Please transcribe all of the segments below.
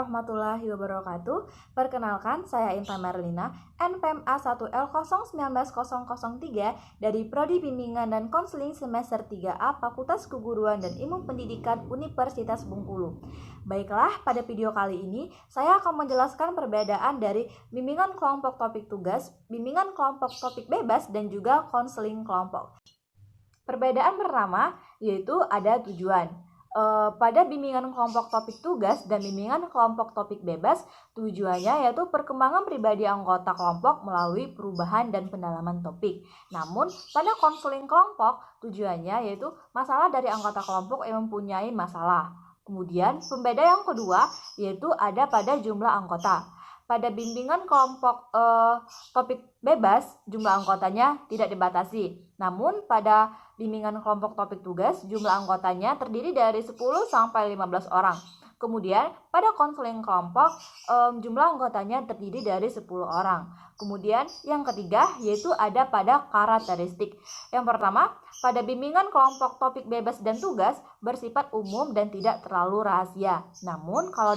warahmatullahi wabarakatuh. Perkenalkan, saya Intan Merlina, NPM A1L09-19003 dari Prodi Bimbingan dan Konseling Semester 3A Fakultas Keguruan dan Ilmu Pendidikan Universitas Bengkulu. Baiklah, pada video kali ini saya akan menjelaskan perbedaan dari bimbingan kelompok topik tugas, bimbingan kelompok topik bebas, dan juga konseling kelompok. Perbedaan pertama yaitu ada tujuan. Pada bimbingan kelompok topik tugas dan bimbingan kelompok topik bebas, tujuannya yaitu perkembangan pribadi anggota kelompok melalui perubahan dan pendalaman topik. Namun, pada konseling kelompok, tujuannya yaitu masalah dari anggota kelompok yang mempunyai masalah. Kemudian, pembeda yang kedua yaitu ada pada jumlah anggota. Pada bimbingan kelompok topik bebas, jumlah anggotanya tidak dibatasi. Namun pada bimbingan kelompok topik tugas, jumlah anggotanya terdiri dari 10 sampai 15 orang. Kemudian pada konseling kelompok, jumlah anggotanya terdiri dari 10 orang. Kemudian yang ketiga yaitu ada pada karakteristik. Yang pertama, pada bimbingan kelompok topik bebas dan tugas bersifat umum dan tidak terlalu rahasia. Namun kalau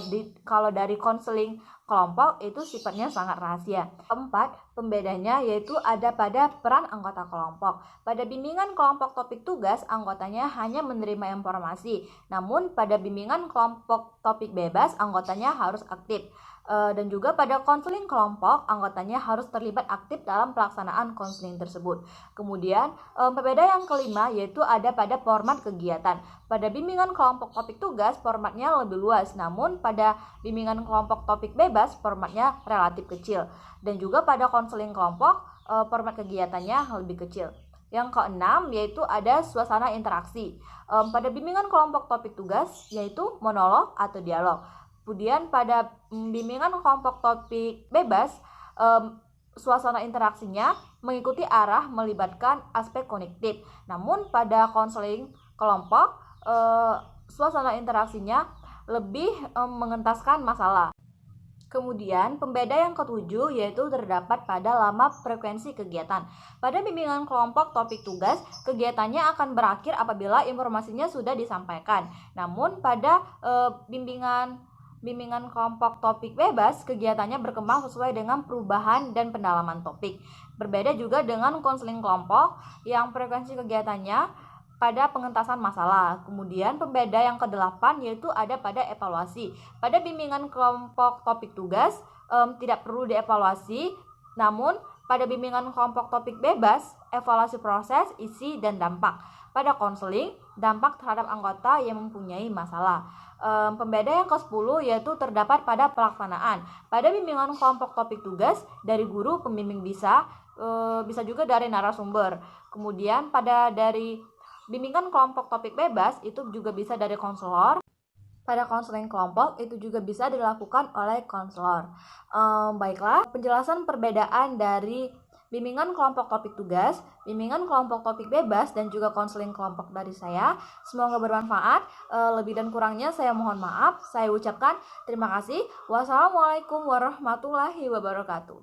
dari konseling kelompok itu sifatnya sangat rahasia. Keempat, pembedanya yaitu ada pada peran anggota kelompok. Pada bimbingan kelompok topik tugas, anggotanya hanya menerima informasi. Namun pada bimbingan kelompok topik bebas, anggotanya harus aktif. Dan juga pada konseling kelompok, anggotanya harus terlibat aktif dalam pelaksanaan konseling tersebut. Kemudian, pembeda yang kelima yaitu ada pada format kegiatan. Pada bimbingan kelompok topik tugas, formatnya lebih luas. Namun, pada bimbingan kelompok topik bebas, formatnya relatif kecil. Dan juga pada konseling kelompok, format kegiatannya lebih kecil. Yang keenam yaitu ada suasana interaksi. Pada bimbingan kelompok topik tugas yaitu monolog atau dialog. Kemudian pada bimbingan kelompok topik bebas, suasana interaksinya mengikuti arah melibatkan aspek kognitif. Namun pada konseling kelompok, suasana interaksinya lebih mengentaskan masalah. Kemudian pembeda yang ketujuh yaitu terdapat pada lama frekuensi kegiatan. Pada bimbingan kelompok topik tugas, kegiatannya akan berakhir apabila informasinya sudah disampaikan. Namun pada bimbingan kelompok topik bebas, kegiatannya berkembang sesuai dengan perubahan dan pendalaman topik. Berbeda juga dengan konseling kelompok yang frekuensi kegiatannya pada pengentasan masalah. Kemudian pembeda yang kedelapan yaitu ada pada evaluasi. Pada bimbingan kelompok topik tugas tidak perlu dievaluasi, namun pada bimbingan kelompok topik bebas, evaluasi proses, isi, dan dampak. Pada konseling, dampak terhadap anggota yang mempunyai masalah. Pembeda yang ke-10 yaitu terdapat pada pelaksanaan. Pada bimbingan kelompok topik tugas, dari guru pembimbing bisa juga dari narasumber. Kemudian dari bimbingan kelompok topik bebas itu juga bisa dari konselor. Pada konseling kelompok itu juga bisa dilakukan oleh konselor. Baiklah, penjelasan perbedaan dari bimbingan kelompok topik tugas, bimbingan kelompok topik bebas, dan juga konseling kelompok dari saya. Semoga bermanfaat. Lebih dan kurangnya saya mohon maaf. Saya ucapkan terima kasih. Wassalamualaikum warahmatullahi wabarakatuh.